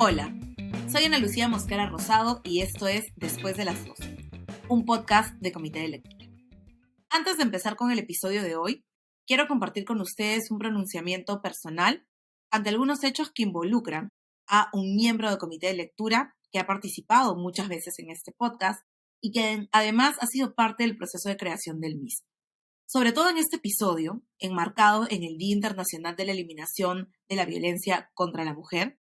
Hola, soy Ana Lucía Mosquera Rosado y esto es Después de las 12, un podcast de Comité de Lectura. Antes de empezar con el episodio de hoy, quiero compartir con ustedes un pronunciamiento personal ante algunos hechos que involucran a un miembro del Comité de Lectura que ha participado muchas veces en este podcast y que además ha sido parte del proceso de creación del mismo. Sobre todo en este episodio, enmarcado en el Día Internacional de la Eliminación de la Violencia contra la Mujer,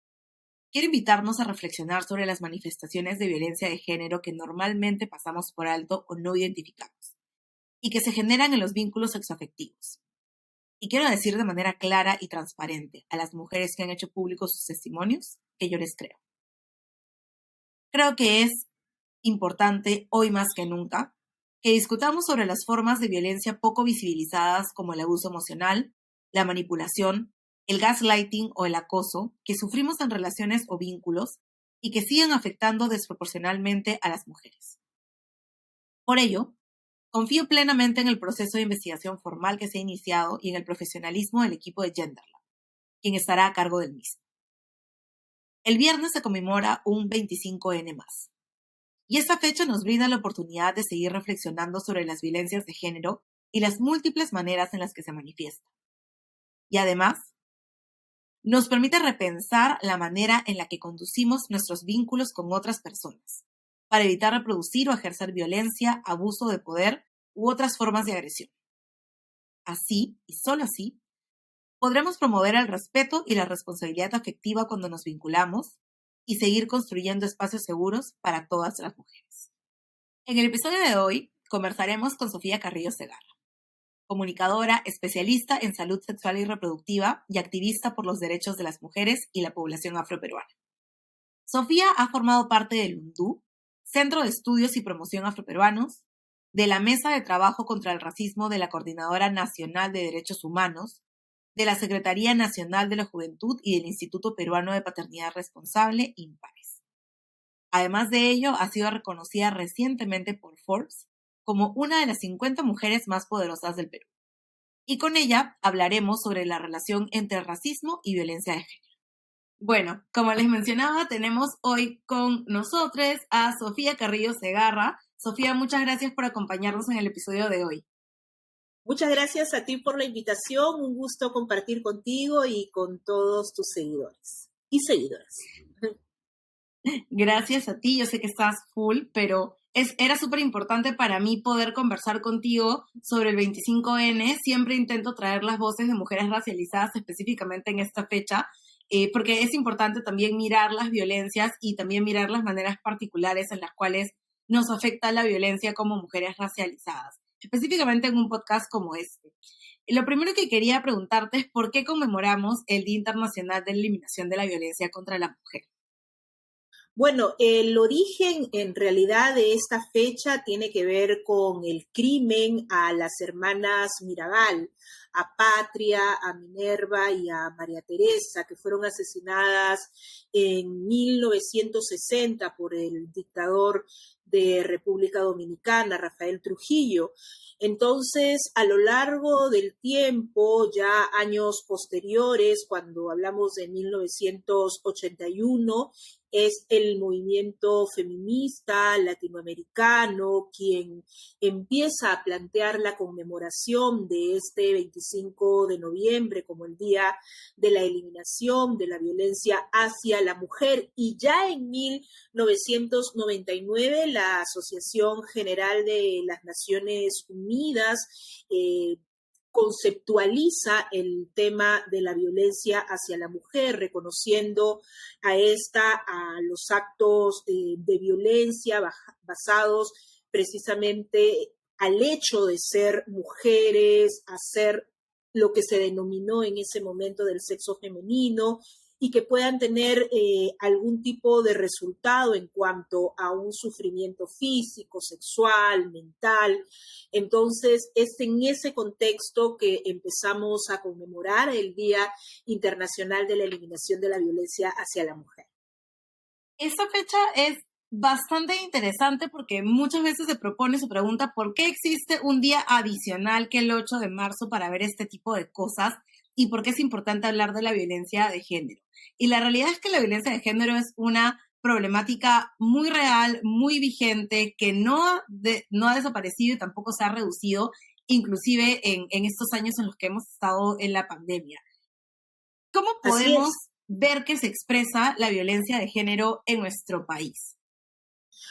quiero invitarnos a reflexionar sobre las manifestaciones de violencia de género que normalmente pasamos por alto o no identificamos y que se generan en los vínculos sexoafectivos. Y quiero decir de manera clara y transparente a las mujeres que han hecho públicos sus testimonios que yo les creo. Creo que es importante, hoy más que nunca, que discutamos sobre las formas de violencia poco visibilizadas como el abuso emocional, la manipulación, el gaslighting o el acoso que sufrimos en relaciones o vínculos y que siguen afectando desproporcionalmente a las mujeres. Por ello, confío plenamente en el proceso de investigación formal que se ha iniciado y en el profesionalismo del equipo de Genderlab, quien estará a cargo del mismo. El viernes se conmemora un 25N+. Y esta fecha nos brinda la oportunidad de seguir reflexionando sobre las violencias de género y las múltiples maneras en las que se manifiestan. Y además, nos permite repensar la manera en la que conducimos nuestros vínculos con otras personas, para evitar reproducir o ejercer violencia, abuso de poder u otras formas de agresión. Así, y solo así, podremos promover el respeto y la responsabilidad afectiva cuando nos vinculamos y seguir construyendo espacios seguros para todas las mujeres. En el episodio de hoy conversaremos con Sofía Carrillo Segarra, comunicadora, especialista en salud sexual y reproductiva y activista por los derechos de las mujeres y la población afroperuana. Sofía ha formado parte del UNDU, Centro de Estudios y Promoción Afroperuanos, de la Mesa de Trabajo contra el Racismo de la Coordinadora Nacional de Derechos Humanos, de la Secretaría Nacional de la Juventud y del Instituto Peruano de Paternidad Responsable, INPARES. Además de ello, ha sido reconocida recientemente por Forbes como una de las 50 mujeres más poderosas del Perú. Y con ella hablaremos sobre la relación entre racismo y violencia de género. Bueno, como les mencionaba, tenemos hoy con nosotros a Sofía Carrillo Segarra. Sofía, muchas gracias por acompañarnos en el episodio de hoy. Muchas gracias a ti por la invitación, un gusto compartir contigo y con todos tus seguidores y seguidoras. Gracias a ti, yo sé que estás full, pero era súper importante para mí poder conversar contigo sobre el 25N. Siempre intento traer las voces de mujeres racializadas específicamente en esta fecha, porque es importante también mirar las violencias y también mirar las maneras particulares en las cuales nos afecta la violencia como mujeres racializadas, específicamente en un podcast como este. Lo primero que quería preguntarte es por qué conmemoramos el Día Internacional de la Eliminación de la Violencia contra la Mujer. Bueno, el origen en realidad de esta fecha tiene que ver con el crimen a las hermanas Mirabal, a Patria, a Minerva y a María Teresa, que fueron asesinadas en 1960 por el dictador de República Dominicana, Rafael Trujillo. Entonces, a lo largo del tiempo, ya años posteriores, cuando hablamos de 1981, es el movimiento feminista latinoamericano quien empieza a plantear la conmemoración de este 25 de noviembre como el Día de la Eliminación de la Violencia hacia la Mujer. Y ya en 1999 la Asociación General de las Naciones Unidas conceptualiza el tema de la violencia hacia la mujer, reconociendo a los actos de violencia basados precisamente al hecho de ser mujeres, a ser lo que se denominó en ese momento del sexo femenino, y que puedan tener algún tipo de resultado en cuanto a un sufrimiento físico, sexual, mental. Entonces, es en ese contexto que empezamos a conmemorar el Día Internacional de la Eliminación de la Violencia hacia la Mujer. Esta fecha es bastante interesante porque muchas veces se pregunta ¿por qué existe un día adicional que el 8 de marzo para ver este tipo de cosas? y por qué es importante hablar de la violencia de género. Y la realidad es que la violencia de género es una problemática muy real, muy vigente, que no ha desaparecido y tampoco se ha reducido, inclusive en estos años en los que hemos estado en la pandemia. ¿Cómo Así podemos es. ver que se expresa la violencia de género en nuestro país?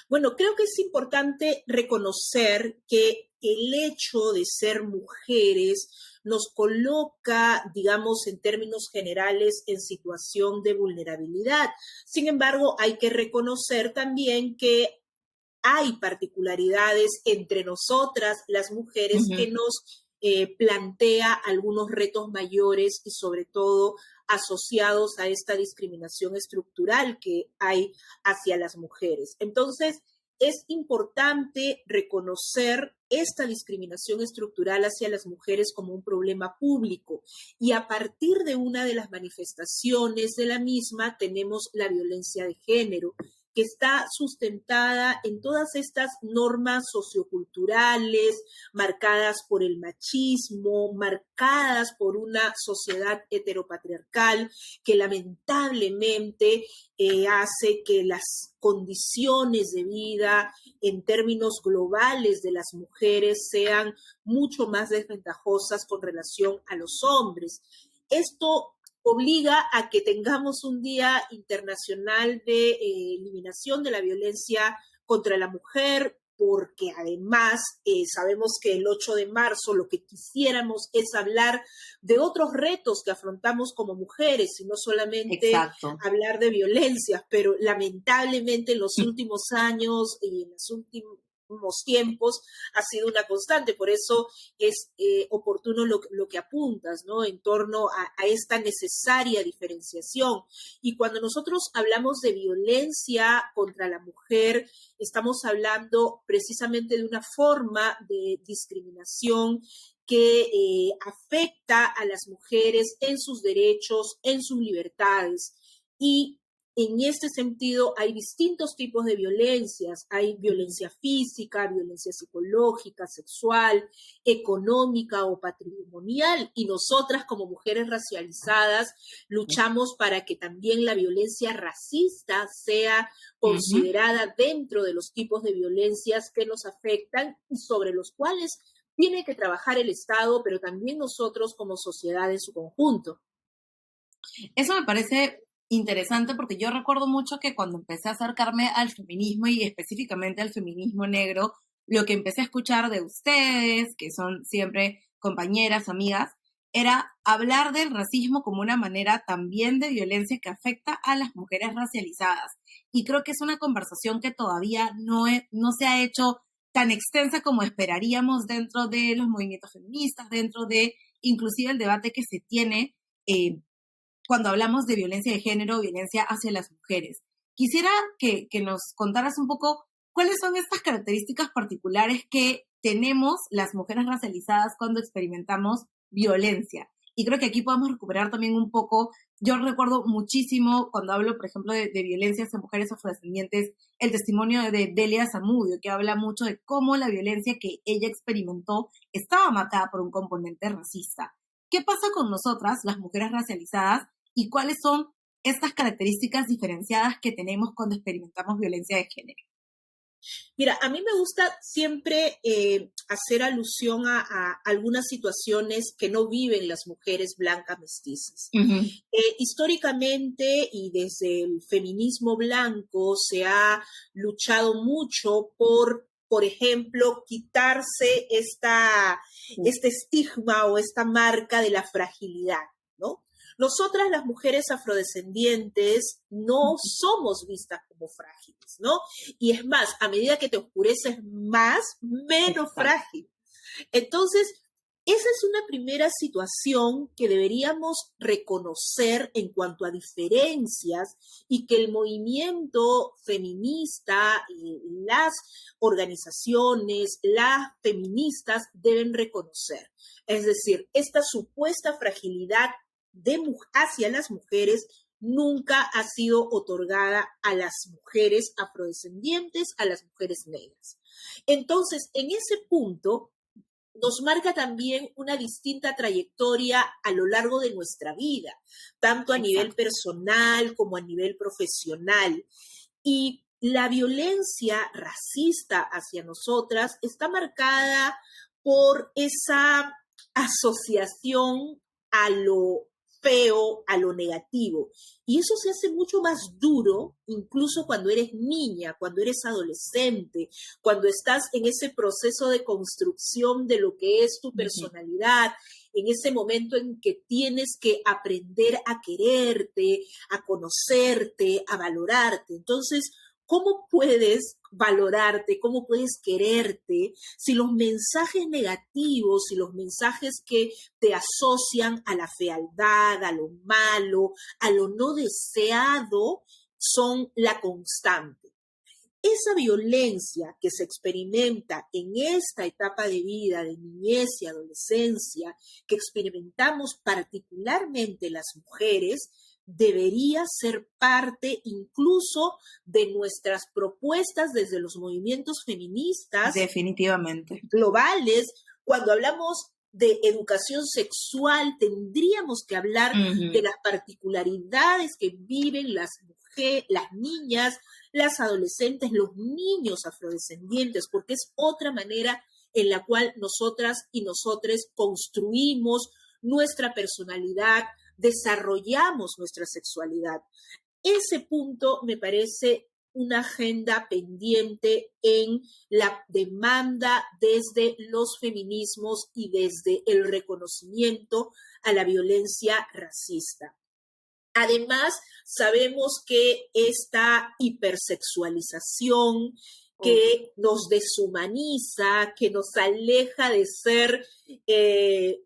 Bueno, creo que es importante reconocer que el hecho de ser mujeres nos coloca, digamos, en términos generales, en situación de vulnerabilidad. Sin embargo, hay que reconocer también que hay particularidades entre nosotras, las mujeres, que Uh-huh. nos plantea algunos retos mayores y sobre todo asociados a esta discriminación estructural que hay hacia las mujeres. Entonces, es importante reconocer esta discriminación estructural hacia las mujeres como un problema público y a partir de una de las manifestaciones de la misma tenemos la violencia de género, que está sustentada en todas estas normas socioculturales, marcadas por el machismo, marcadas por una sociedad heteropatriarcal que lamentablemente hace que las condiciones de vida en términos globales de las mujeres sean mucho más desventajosas con relación a los hombres. Esto obliga a que tengamos un Día Internacional de Eliminación de la Violencia contra la Mujer, porque además sabemos que el 8 de marzo lo que quisiéramos es hablar de otros retos que afrontamos como mujeres y no solamente Exacto. hablar de violencias, pero lamentablemente en los últimos años y en los últimos tiempos ha sido una constante, por eso es oportuno lo que apuntas, ¿no? En torno a esta necesaria diferenciación. Y cuando nosotros hablamos de violencia contra la mujer, estamos hablando precisamente de una forma de discriminación que afecta a las mujeres en sus derechos, en sus libertades. Y en este sentido, hay distintos tipos de violencias. Hay violencia física, violencia psicológica, sexual, económica o patrimonial. Y nosotras, como mujeres racializadas, luchamos para que también la violencia racista sea Uh-huh. considerada dentro de los tipos de violencias que nos afectan y sobre los cuales tiene que trabajar el Estado, pero también nosotros como sociedad en su conjunto. Eso me parece interesante porque yo recuerdo mucho que cuando empecé a acercarme al feminismo y específicamente al feminismo negro, lo que empecé a escuchar de ustedes, que son siempre compañeras, amigas, era hablar del racismo como una manera también de violencia que afecta a las mujeres racializadas. Y creo que es una conversación que todavía no se ha hecho tan extensa como esperaríamos dentro de los movimientos feministas, dentro de inclusive el debate que se tiene cuando hablamos de violencia de género, violencia hacia las mujeres. Quisiera que nos contaras un poco cuáles son estas características particulares que tenemos las mujeres racializadas cuando experimentamos violencia. Y creo que aquí podemos recuperar también un poco, yo recuerdo muchísimo cuando hablo, por ejemplo, de violencia hacia mujeres afrodescendientes, el testimonio de Delia Zamudio, que habla mucho de cómo la violencia que ella experimentó estaba marcada por un componente racista. ¿Qué pasa con nosotras, las mujeres racializadas, y cuáles son estas características diferenciadas que tenemos cuando experimentamos violencia de género? Mira, a mí me gusta siempre hacer alusión a algunas situaciones que no viven las mujeres blancas mestizas. Uh-huh. Históricamente y desde el feminismo blanco se ha luchado mucho por ejemplo, quitarse este estigma o esta marca de la fragilidad, ¿no? Nosotras, las mujeres afrodescendientes, no somos vistas como frágiles, ¿no? Y es más, a medida que te oscureces más, menos Exacto. frágil. Entonces, esa es una primera situación que deberíamos reconocer en cuanto a diferencias y que el movimiento feminista y las organizaciones, las feministas deben reconocer. Es decir, esta supuesta fragilidad hacia las mujeres nunca ha sido otorgada a las mujeres afrodescendientes, a las mujeres negras. Entonces, en ese punto, nos marca también una distinta trayectoria a lo largo de nuestra vida, tanto a nivel personal como a nivel profesional. Y la violencia racista hacia nosotras está marcada por esa asociación a lo feo, a lo negativo. Y eso se hace mucho más duro, incluso cuando eres niña, cuando eres adolescente, cuando estás en ese proceso de construcción de lo que es tu personalidad, en ese momento en que tienes que aprender a quererte, a conocerte, a valorarte. Entonces, ¿cómo puedes valorarte, cómo puedes quererte si los mensajes negativos, si los mensajes que te asocian a la fealdad, a lo malo, a lo no deseado, son la constante? Esa violencia que se experimenta en esta etapa de vida, de niñez y adolescencia, que experimentamos particularmente las mujeres, debería ser parte incluso de nuestras propuestas desde los movimientos feministas. Definitivamente. Globales. Cuando hablamos de educación sexual, tendríamos que hablar de las particularidades que viven las mujeres, las niñas, las adolescentes, los niños afrodescendientes, porque es otra manera en la cual nosotras y nosotres construimos nuestra personalidad, desarrollamos nuestra sexualidad. Ese punto me parece una agenda pendiente en la demanda desde los feminismos y desde el reconocimiento a la violencia racista. Además, sabemos que esta hipersexualización que nos deshumaniza, que nos aleja de ser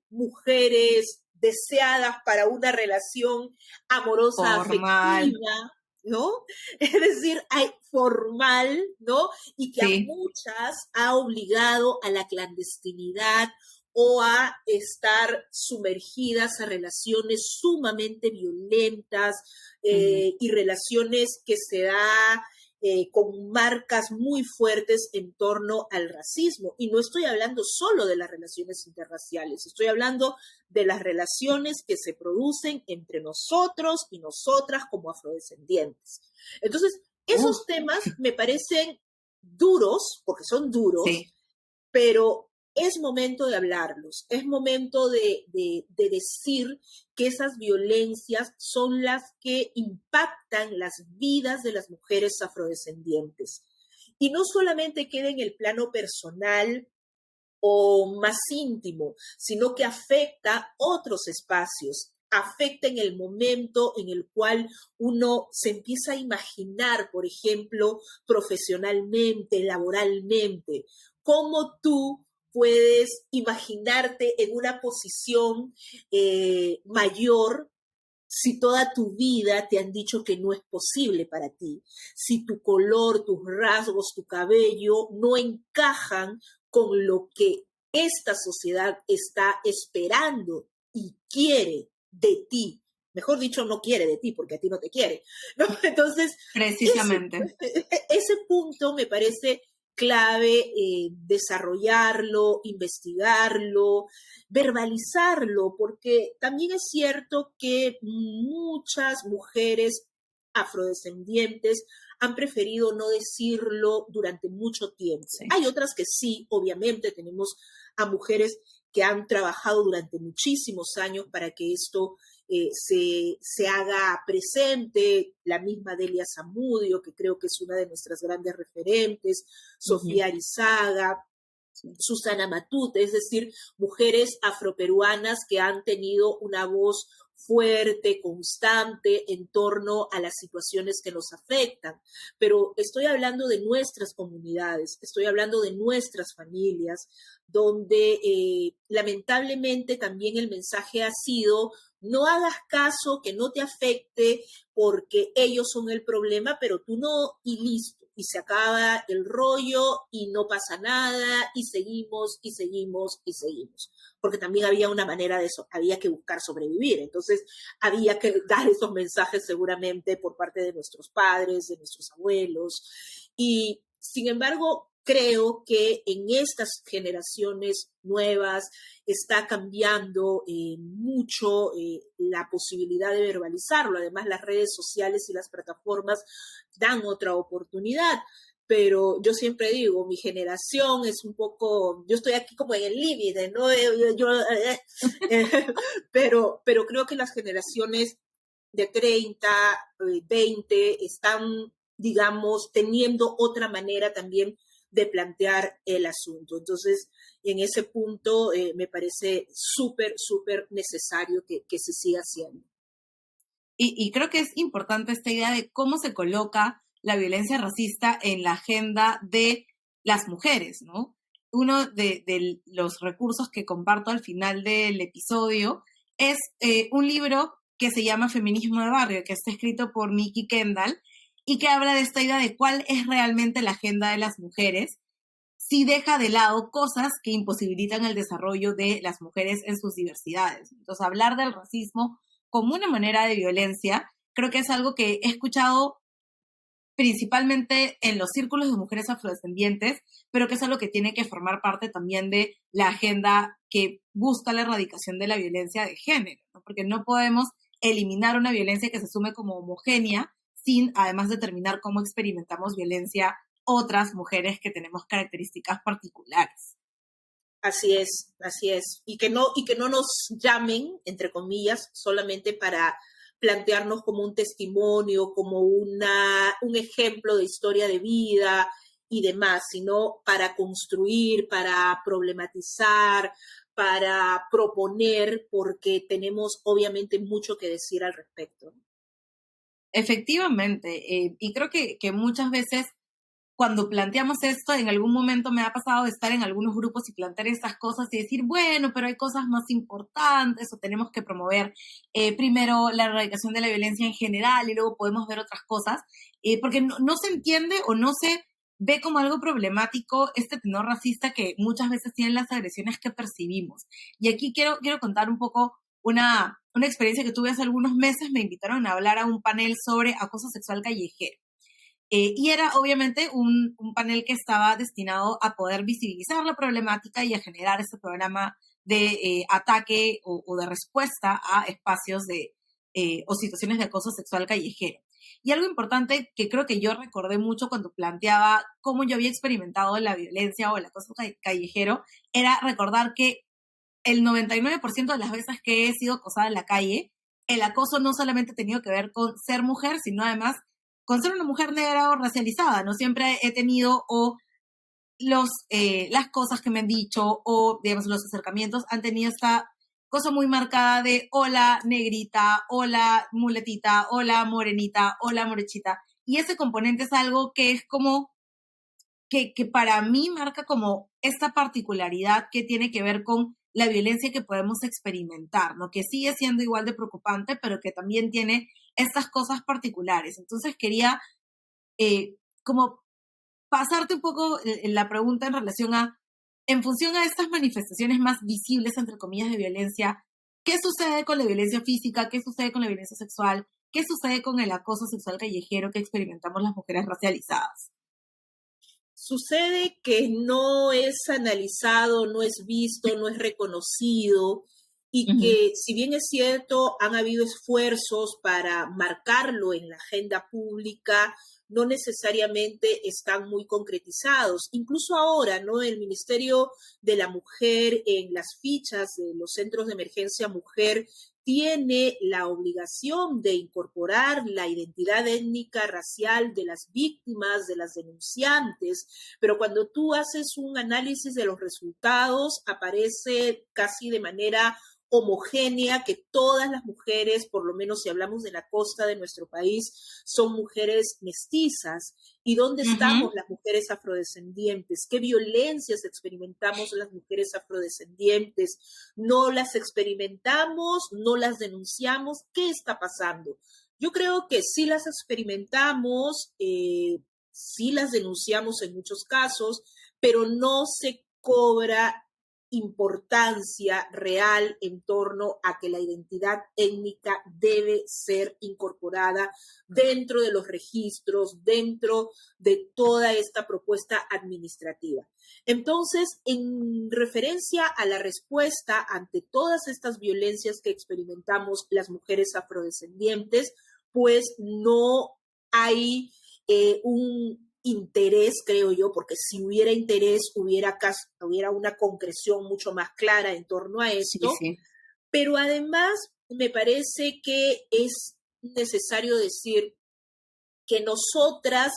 mujeres deseadas para una relación amorosa, afectiva, ¿no? Es decir, formal, ¿no? Y que a muchas ha obligado a la clandestinidad o a estar sumergidas a relaciones sumamente violentas y relaciones que se da con marcas muy fuertes en torno al racismo. Y no estoy hablando solo de las relaciones interraciales, estoy hablando de las relaciones que se producen entre nosotros y nosotras como afrodescendientes. Entonces, esos temas me parecen duros, porque son duros, pero es momento de hablarlos, es momento de decir que esas violencias son las que impactan las vidas de las mujeres afrodescendientes. Y no solamente queda en el plano personal o más íntimo, sino que afecta otros espacios, afecta en el momento en el cual uno se empieza a imaginar, por ejemplo, profesionalmente, laboralmente, cómo tú puedes imaginarte en una posición mayor si toda tu vida te han dicho que no es posible para ti, si tu color, tus rasgos, tu cabello no encajan con lo que esta sociedad está esperando y quiere de ti. Mejor dicho, no quiere de ti porque a ti no te quiere, ¿no? Entonces, precisamente, ese punto me parece clave desarrollarlo, investigarlo, verbalizarlo, porque también es cierto que muchas mujeres afrodescendientes han preferido no decirlo durante mucho tiempo. Sí. Hay otras que sí, obviamente, tenemos a mujeres que han trabajado durante muchísimos años para que esto se haga presente, la misma Delia Zamudio, que creo que es una de nuestras grandes referentes, Sofía Arizaga, Susana Matute, es decir, mujeres afroperuanas que han tenido una voz fuerte, constante en torno a las situaciones que nos afectan. Pero estoy hablando de nuestras comunidades, estoy hablando de nuestras familias, donde lamentablemente también el mensaje ha sido: no hagas caso, que no te afecte, porque ellos son el problema, pero tú no, y listo. Y se acaba el rollo y no pasa nada y seguimos y seguimos y seguimos. Porque también había una manera de eso, había que buscar sobrevivir. Entonces había que dar esos mensajes seguramente por parte de nuestros padres, de nuestros abuelos. Y sin embargo, creo que en estas generaciones nuevas está cambiando mucho la posibilidad de verbalizarlo. Además, las redes sociales y las plataformas dan otra oportunidad. Pero yo siempre digo, mi generación es un poco, yo estoy aquí como en el límite, ¿no? Pero creo que las generaciones de 30, 20 están, digamos, teniendo otra manera también de plantear el asunto. Entonces, en ese punto me parece súper necesario que se siga haciendo. Y creo que es importante esta idea de cómo se coloca la violencia racista en la agenda de las mujeres, ¿no? Uno de los recursos que comparto al final del episodio es un libro que se llama Feminismo de Barrio, que está escrito por Nikki Kendall y que habla de esta idea de cuál es realmente la agenda de las mujeres si deja de lado cosas que imposibilitan el desarrollo de las mujeres en sus diversidades. Entonces, hablar del racismo como una manera de violencia, creo que es algo que he escuchado principalmente en los círculos de mujeres afrodescendientes, pero que es algo que tiene que formar parte también de la agenda que busca la erradicación de la violencia de género, ¿no? Porque no podemos eliminar una violencia que se asume como homogénea sin además determinar cómo experimentamos violencia otras mujeres que tenemos características particulares. Así es, así es. Y que no nos llamen, entre comillas, solamente para plantearnos como un testimonio, como un ejemplo de historia de vida y demás, sino para construir, para problematizar, para proponer, porque tenemos obviamente mucho que decir al respecto. Efectivamente, y creo que muchas veces cuando planteamos esto, en algún momento me ha pasado estar en algunos grupos y plantear estas cosas y decir, bueno, pero hay cosas más importantes o tenemos que promover primero la erradicación de la violencia en general y luego podemos ver otras cosas, porque no se entiende o no se ve como algo problemático este tenor racista que muchas veces tienen las agresiones que percibimos. Y aquí quiero contar un poco una experiencia que tuve hace algunos meses. Me invitaron a hablar a un panel sobre acoso sexual callejero. Y era obviamente un panel que estaba destinado a poder visibilizar la problemática y a generar este programa de ataque o de respuesta a espacios o situaciones de acoso sexual callejero. Y algo importante que creo que yo recordé mucho cuando planteaba cómo yo había experimentado la violencia o el acoso callejero, era recordar que el 99% de las veces que he sido acosada en la calle, el acoso no solamente ha tenido que ver con ser mujer, sino además con ser una mujer negra o racializada. No siempre he tenido las cosas que me han dicho o, digamos, los acercamientos han tenido esta cosa muy marcada de hola negrita, hola muletita, hola morenita, hola morechita. Y ese componente es algo que es como que para mí marca como esta particularidad que tiene que ver con la violencia que podemos experimentar, ¿no? Que sigue siendo igual de preocupante, pero que también tiene estas cosas particulares. Entonces quería como pasarte un poco la pregunta en relación en función a estas manifestaciones más visibles, entre comillas, de violencia, ¿qué sucede con la violencia física? ¿Qué sucede con la violencia sexual? ¿Qué sucede con el acoso sexual callejero que experimentamos las mujeres racializadas? Sucede que no es analizado, no es visto, no es reconocido y que si bien es cierto, han habido esfuerzos para marcarlo en la agenda pública, no necesariamente están muy concretizados. Incluso ahora, ¿no? El Ministerio de la Mujer en las fichas de los centros de emergencia mujer tiene la obligación de incorporar la identidad étnica, racial de las víctimas, de las denunciantes, pero cuando tú haces un análisis de los resultados, aparece casi de manera homogénea que todas las mujeres, por lo menos si hablamos de la costa de nuestro país, son mujeres mestizas. ¿Y dónde estamos las mujeres afrodescendientes? ¿Qué violencias experimentamos las mujeres afrodescendientes? ¿No las experimentamos? ¿No las denunciamos? ¿Qué está pasando? Yo creo que sí las experimentamos, sí las denunciamos en muchos casos, pero no se cobra importancia real en torno a que la identidad étnica debe ser incorporada dentro de los registros, dentro de toda esta propuesta administrativa. Entonces, en referencia a la respuesta ante todas estas violencias que experimentamos las mujeres afrodescendientes, pues no hay un interés, creo yo, porque si hubiera interés, hubiera una concreción mucho más clara en torno a esto, Sí. pero además me parece que es necesario decir que nosotras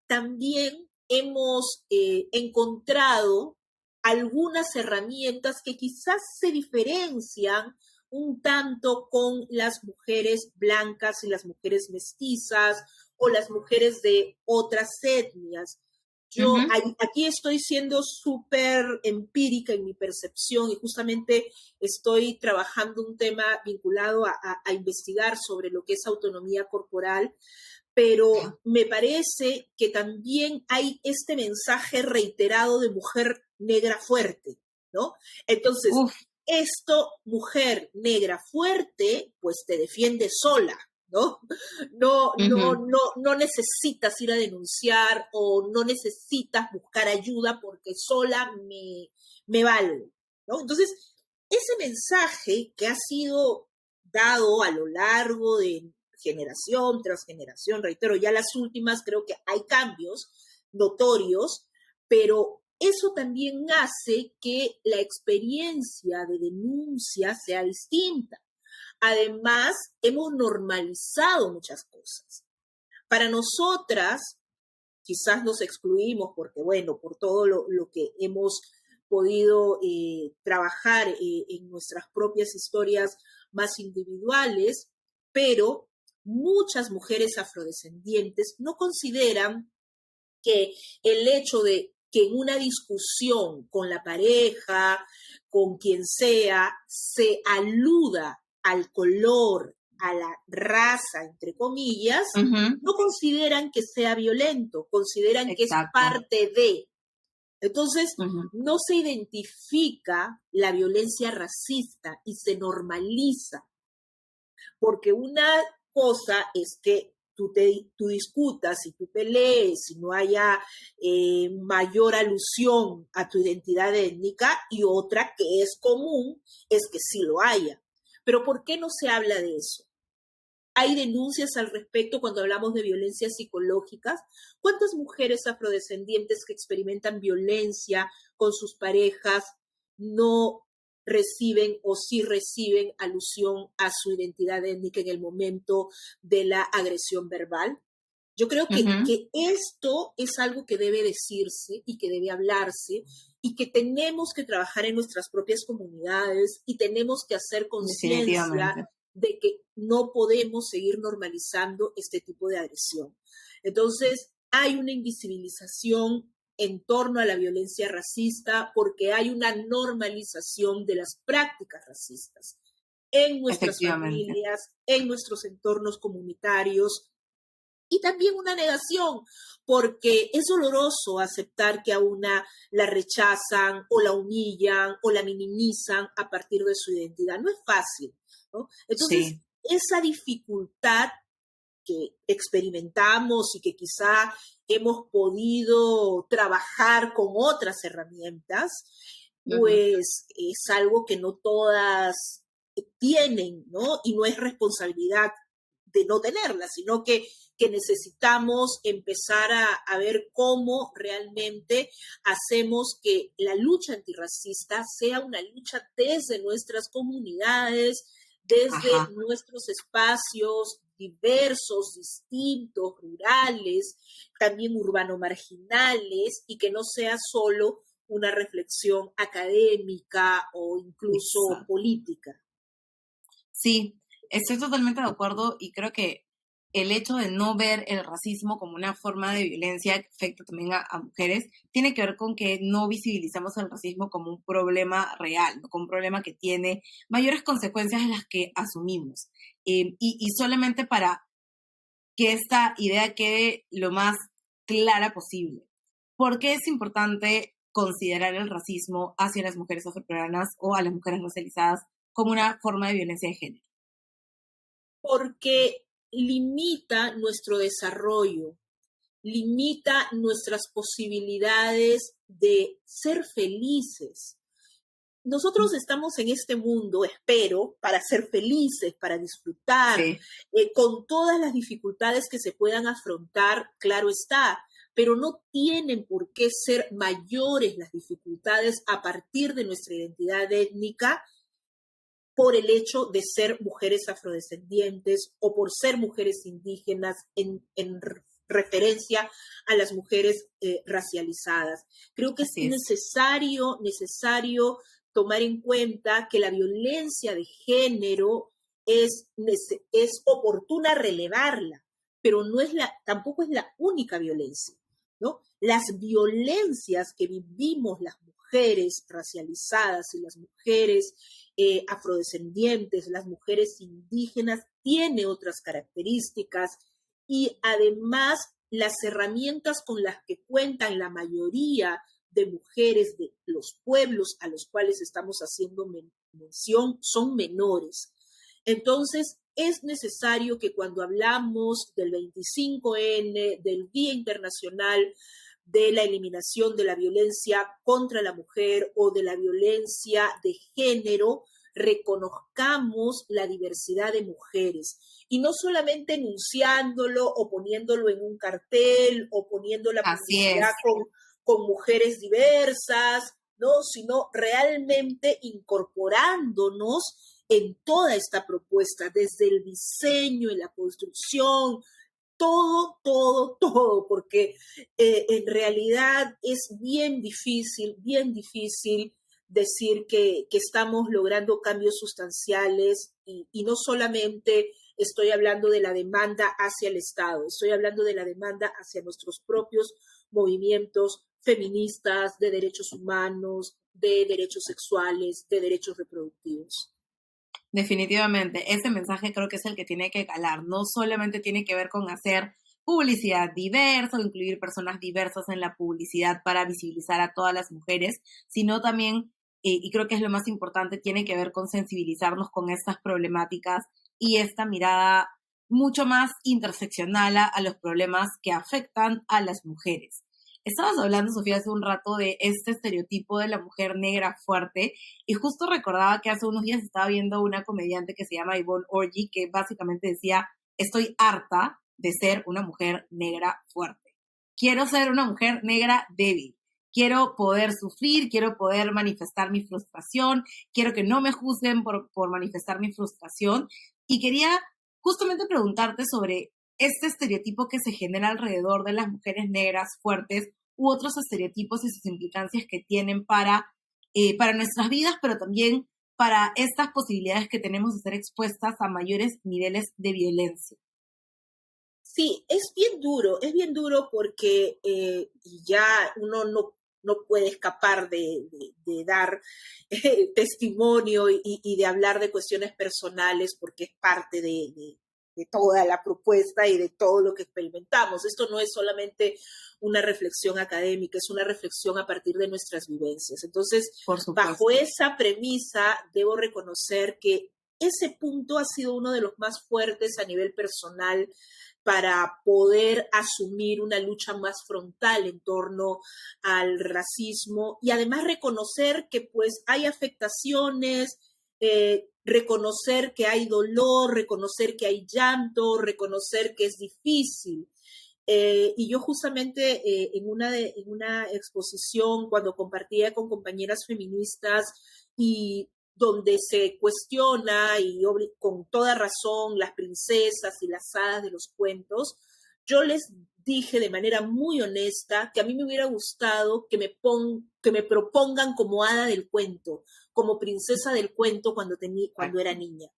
también hemos encontrado algunas herramientas que quizás se diferencian un tanto con las mujeres blancas y las mujeres mestizas o las mujeres de otras etnias. Yo aquí estoy siendo súper empírica en mi percepción y justamente estoy trabajando un tema vinculado a investigar sobre lo que es autonomía corporal, pero me parece que también hay este mensaje reiterado de mujer negra fuerte, ¿no? Entonces, esto, mujer negra fuerte, pues te defiende sola, ¿no? No necesitas ir a denunciar o no necesitas buscar ayuda porque sola me valgo, ¿no? Entonces, ese mensaje que ha sido dado a lo largo de generación tras generación, reitero, ya las últimas creo que hay cambios notorios, pero eso también hace que la experiencia de denuncia sea distinta. Además, hemos normalizado muchas cosas. Para nosotras, quizás nos excluimos porque, bueno, por todo lo que hemos podido trabajar en nuestras propias historias más individuales, pero muchas mujeres afrodescendientes no consideran que el hecho de que en una discusión con la pareja, con quien sea, se aluda al color, a la raza, entre comillas, no consideran que sea violento, consideran que es parte de. Entonces, no se identifica la violencia racista y se normaliza. Porque una cosa es que tú discutas y tú pelees y no haya mayor alusión a tu identidad étnica, y otra que es común es que sí lo haya. Pero ¿por qué no se habla de eso? Hay denuncias al respecto cuando hablamos de violencias psicológicas. ¿Cuántas mujeres afrodescendientes que experimentan violencia con sus parejas no reciben o sí reciben alusión a su identidad étnica en el momento de la agresión verbal? Yo creo que esto es algo que debe decirse y que debe hablarse y que tenemos que trabajar en nuestras propias comunidades y tenemos que hacer conciencia de que no podemos seguir normalizando este tipo de agresión. Entonces, hay una invisibilización en torno a la violencia racista porque hay una normalización de las prácticas racistas en nuestras familias, en nuestros entornos comunitarios, y también una negación, porque es doloroso aceptar que a una la rechazan o la humillan o la minimizan a partir de su identidad. No es fácil, ¿no? Entonces, esa dificultad que experimentamos y que quizá hemos podido trabajar con otras herramientas, pues es algo que no todas tienen, ¿no? Y no es responsabilidad de no tenerla, sino que necesitamos empezar a ver cómo realmente hacemos que la lucha antirracista sea una lucha desde nuestras comunidades, desde nuestros espacios diversos, distintos, rurales, también urbano-marginales, y que no sea solo una reflexión académica o incluso política. Sí, estoy totalmente de acuerdo y creo que el hecho de no ver el racismo como una forma de violencia que afecta también a mujeres tiene que ver con que no visibilizamos el racismo como un problema real, ¿no? Como un problema que tiene mayores consecuencias de las que asumimos. Y solamente para que esta idea quede lo más clara posible. ¿Por qué es importante considerar el racismo hacia las mujeres afroperuanas o a las mujeres racializadas como una forma de violencia de género? Porque limita nuestro desarrollo, limita nuestras posibilidades de ser felices. Nosotros estamos en este mundo, espero, para ser felices, para disfrutar, Sí. con todas las dificultades que se puedan afrontar, claro está, pero no tienen por qué ser mayores las dificultades a partir de nuestra identidad étnica por el hecho de ser mujeres afrodescendientes o por ser mujeres indígenas en referencia a las mujeres racializadas. Creo que es Así es. necesario tomar en cuenta que la violencia de género es oportuna relevarla, pero tampoco es la única violencia, ¿no? Las violencias que vivimos las mujeres racializadas y las mujeres afrodescendientes, las mujeres indígenas, tiene otras características y además las herramientas con las que cuentan la mayoría de mujeres de los pueblos a los cuales estamos haciendo mención son menores. Entonces, es necesario que cuando hablamos del 25N, del Día Internacional de la eliminación de la violencia contra la mujer o de la violencia de género, reconozcamos la diversidad de mujeres y no solamente enunciándolo o poniéndolo en un cartel o poniendo la Así es. publicidad con mujeres diversas, ¿no? Sino realmente incorporándonos en toda esta propuesta, desde el diseño y la construcción, todo, porque en realidad es bien difícil decir que estamos logrando cambios sustanciales y no solamente estoy hablando de la demanda hacia el Estado, estoy hablando de la demanda hacia nuestros propios movimientos feministas, de derechos humanos, de derechos sexuales, de derechos reproductivos. Definitivamente, ese mensaje creo que es el que tiene que calar. No solamente tiene que ver con hacer publicidad diversa o incluir personas diversas en la publicidad para visibilizar a todas las mujeres, sino también, y creo que es lo más importante, tiene que ver con sensibilizarnos con estas problemáticas y esta mirada mucho más interseccional a los problemas que afectan a las mujeres. Estabas hablando, Sofía, hace un rato de este estereotipo de la mujer negra fuerte y justo recordaba que hace unos días estaba viendo una comediante que se llama Yvonne Orji que básicamente decía, estoy harta de ser una mujer negra fuerte. Quiero ser una mujer negra débil. Quiero poder sufrir, quiero poder manifestar mi frustración, quiero que no me juzguen por manifestar mi frustración. Y quería justamente preguntarte sobre este estereotipo que se genera alrededor de las mujeres negras fuertes u otros estereotipos y sus implicancias que tienen para nuestras vidas, pero también para estas posibilidades que tenemos de ser expuestas a mayores niveles de violencia. Sí, es bien duro porque ya uno no puede escapar de dar testimonio y de hablar de cuestiones personales porque es parte de toda la propuesta y de todo lo que experimentamos. Esto no es solamente una reflexión académica, es una reflexión a partir de nuestras vivencias. Entonces, Por supuesto. bajo esa premisa, debo reconocer que ese punto ha sido uno de los más fuertes a nivel personal para poder asumir una lucha más frontal en torno al racismo y además reconocer que pues hay afectaciones, reconocer que hay dolor, reconocer que hay llanto, reconocer que es difícil. Y yo justamente en una exposición, cuando compartía con compañeras feministas y donde se cuestiona, y con toda razón, las princesas y las hadas de los cuentos, yo les dije de manera muy honesta que a mí me hubiera gustado que me propongan como hada del cuento, como princesa del cuento cuando era niña.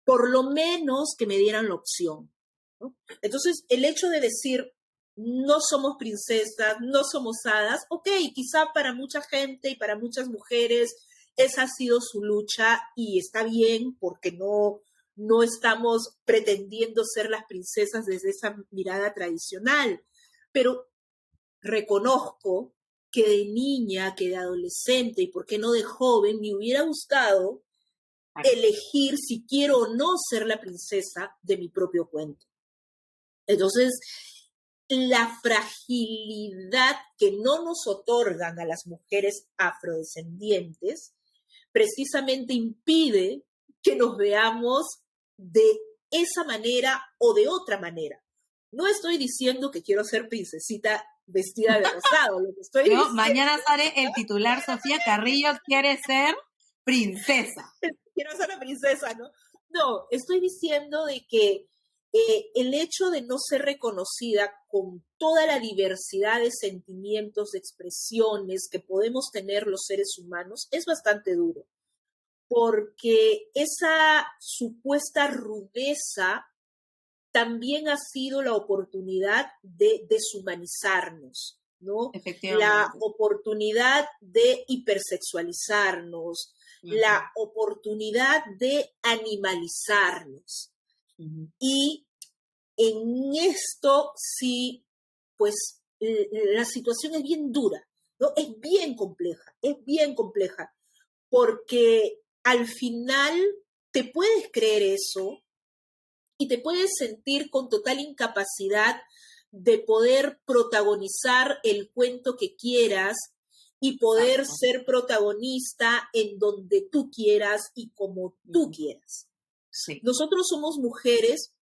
Por lo menos que me dieran la opción, ¿no? Entonces, el hecho de decir, no somos princesas, no somos hadas, ok, quizá para mucha gente y para muchas mujeres esa ha sido su lucha y está bien porque no estamos pretendiendo ser las princesas desde esa mirada tradicional, pero reconozco que de niña, que de adolescente y por qué no de joven, me hubiera gustado elegir si quiero o no ser la princesa de mi propio cuento. Entonces, la fragilidad que no nos otorgan a las mujeres afrodescendientes precisamente impide que nos veamos de esa manera o de otra manera. No estoy diciendo que quiero ser princesita vestida de rosado, lo que estoy diciendo... Mañana sale el titular, Sofía Carrillo quiere ser princesa. Quiero ser la princesa, ¿no? No, estoy diciendo de que el hecho de no ser reconocida con toda la diversidad de sentimientos, de expresiones que podemos tener los seres humanos es bastante duro, porque esa supuesta rudeza también ha sido la oportunidad de deshumanizarnos, ¿no? La oportunidad de hipersexualizarnos, la oportunidad de animalizarnos. Y en esto sí, pues la situación es bien dura, ¿no? Es bien compleja, porque al final te puedes creer eso y te puedes sentir con total incapacidad de poder protagonizar el cuento que quieras y poder ser protagonista en donde tú quieras y como tú quieras. Sí. Nosotros somos mujeres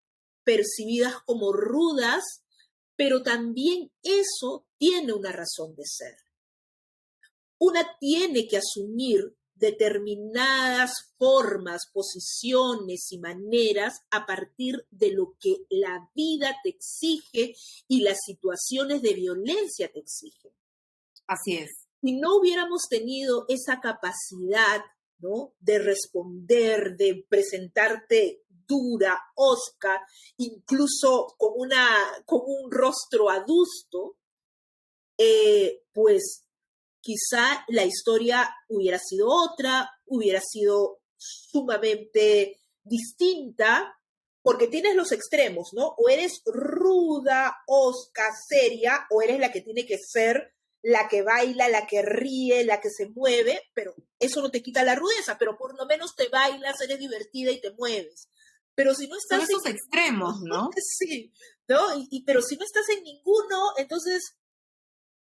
percibidas como rudas, pero también eso tiene una razón de ser. Una tiene que asumir determinadas formas, posiciones y maneras a partir de lo que la vida te exige y las situaciones de violencia te exigen. Así es. Si no hubiéramos tenido esa capacidad, ¿no?, de responder, de presentarte dura, hosca, incluso con un rostro adusto, pues quizá la historia hubiera sido otra, hubiera sido sumamente distinta, porque tienes los extremos, ¿no? O eres ruda, hosca, seria, o eres la que tiene que ser la que baila, la que ríe, la que se mueve, pero eso no te quita la rudeza, pero por lo menos te bailas, eres divertida y te mueves. Pero si no estás... Son esos extremos, ¿no? Sí, ¿no? Pero si no estás en ninguno, entonces,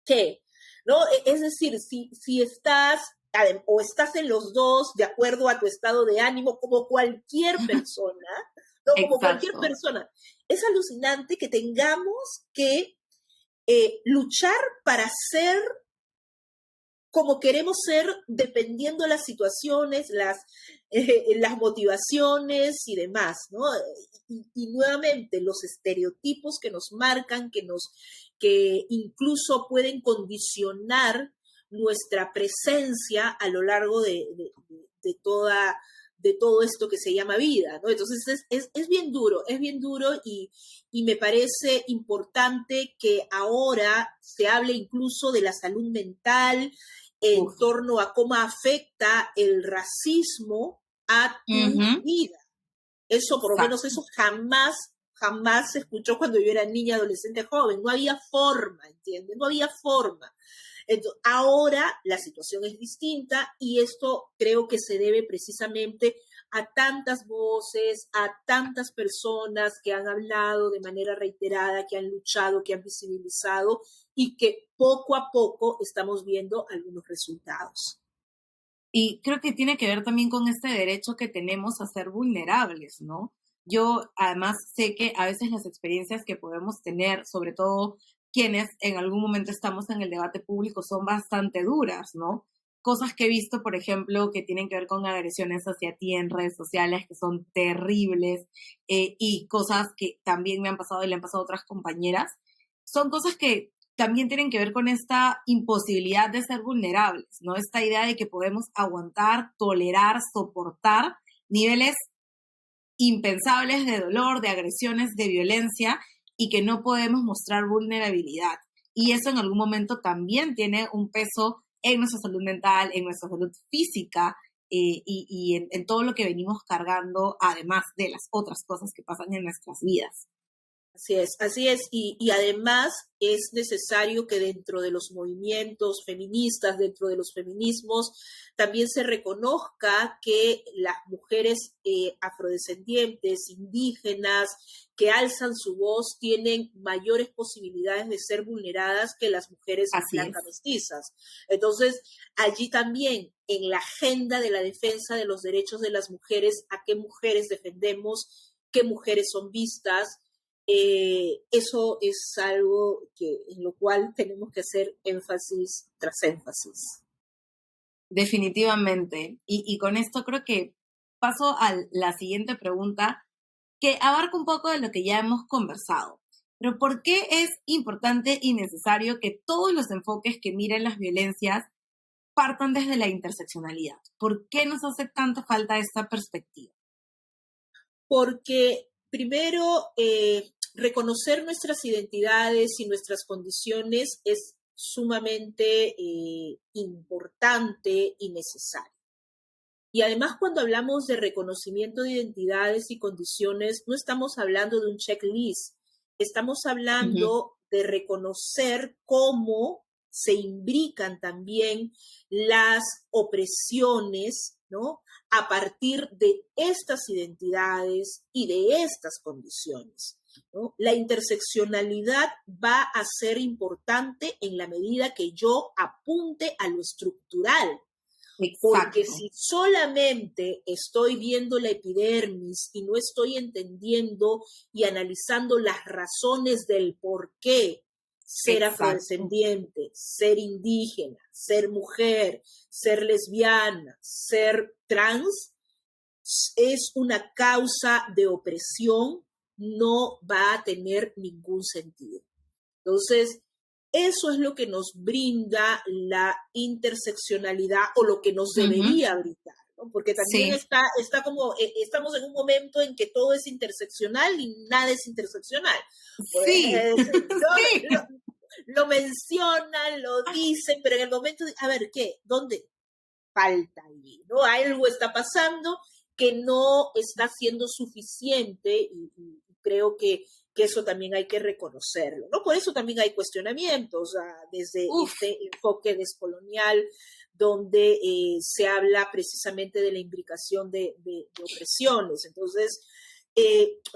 ¿qué? ¿No? Es decir, si estás o estás en los dos de acuerdo a tu estado de ánimo, como cualquier persona, ¿no? Como cualquier persona. Es alucinante que tengamos que luchar para ser como queremos ser, dependiendo de las situaciones, las motivaciones y demás, ¿no? Y nuevamente, los estereotipos que nos marcan, que incluso pueden condicionar nuestra presencia a lo largo de todo esto que se llama vida, ¿no? Entonces es bien duro y me parece importante que ahora se hable incluso de la salud mental en torno a cómo afecta el racismo a tu vida. Eso, por lo menos, eso jamás se escuchó cuando yo era niña, adolescente, joven. No había forma, ¿entiendes? No había forma. Entonces, ahora la situación es distinta y esto creo que se debe precisamente a tantas voces, a tantas personas que han hablado de manera reiterada, que han luchado, que han visibilizado y que poco a poco estamos viendo algunos resultados. Y creo que tiene que ver también con este derecho que tenemos a ser vulnerables, ¿no? Yo además sé que a veces las experiencias que podemos tener, sobre todo quienes en algún momento estamos en el debate público, son bastante duras, ¿no? Cosas que he visto, por ejemplo, que tienen que ver con agresiones hacia ti en redes sociales, que son terribles, y cosas que también me han pasado y le han pasado a otras compañeras, son cosas que también tienen que ver con esta imposibilidad de ser vulnerables, ¿no? Esta idea de que podemos aguantar, tolerar, soportar niveles impensables de dolor, de agresiones, de violencia, y que no podemos mostrar vulnerabilidad. Y eso en algún momento también tiene un peso en nuestra salud mental, en nuestra salud física, y en todo lo que venimos cargando, además de las otras cosas que pasan en nuestras vidas. Así es, y además es necesario que dentro de los movimientos feministas, dentro de los feminismos, también se reconozca que las mujeres afrodescendientes, indígenas, que alzan su voz, tienen mayores posibilidades de ser vulneradas que las mujeres Así blancas es. mestizas. Entonces, allí también, en la agenda de la defensa de los derechos de las mujeres, a qué mujeres defendemos, qué mujeres son vistas, eso es algo en lo cual tenemos que hacer énfasis tras énfasis. Definitivamente. Y con esto creo que paso a la siguiente pregunta, que abarca un poco de lo que ya hemos conversado. Pero ¿por qué es importante y necesario que todos los enfoques que miren las violencias partan desde la interseccionalidad? ¿Por qué nos hace tanta falta esta perspectiva? Porque primero, reconocer nuestras identidades y nuestras condiciones es sumamente importante y necesario. Y además, cuando hablamos de reconocimiento de identidades y condiciones, no estamos hablando de un checklist, estamos hablando de reconocer cómo se imbrican también las opresiones, ¿no?, a partir de estas identidades y de estas condiciones, ¿no? La interseccionalidad va a ser importante en la medida que yo apunte a lo estructural. Porque Exacto. si solamente estoy viendo la epidermis y no estoy entendiendo y analizando las razones del por qué ser Exacto. afrodescendiente, ser indígena, ser mujer, ser lesbiana, ser trans, es una causa de opresión, no va a tener ningún sentido. Entonces, eso es lo que nos brinda la interseccionalidad o lo que nos debería brindar, ¿no? Porque también Sí. está como, estamos en un momento en que todo es interseccional y nada es interseccional. Sí. Pues, Sí. lo mencionan, lo dicen, pero en el momento de, a ver, ¿qué? ¿Dónde? Falta allí, ¿no? Algo está pasando que no está siendo suficiente y creo que eso también hay que reconocerlo, ¿no? Por eso también hay cuestionamientos desde Uf. este enfoque descolonial donde se habla precisamente de la imbricación de opresiones. Entonces,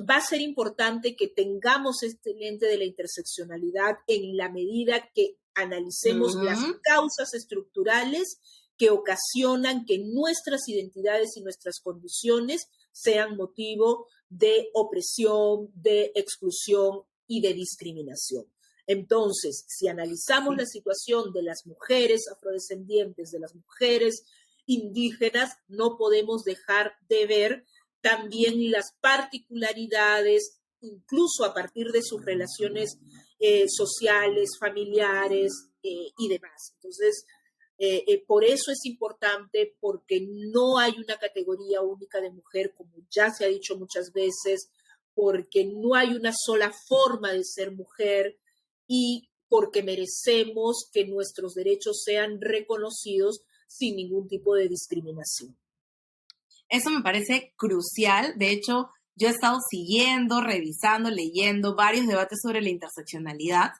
va a ser importante que tengamos este lente de la interseccionalidad en la medida que analicemos las causas estructurales que ocasionan que nuestras identidades y nuestras condiciones sean motivo de opresión, de exclusión y de discriminación. Entonces, si analizamos la situación de las mujeres afrodescendientes, de las mujeres indígenas, no podemos dejar de ver también las particularidades, incluso a partir de sus relaciones sociales, familiares y demás. Entonces, por eso es importante, porque no hay una categoría única de mujer, como ya se ha dicho muchas veces, porque no hay una sola forma de ser mujer y porque merecemos que nuestros derechos sean reconocidos sin ningún tipo de discriminación. Eso me parece crucial. De hecho, yo he estado siguiendo, revisando, leyendo varios debates sobre la interseccionalidad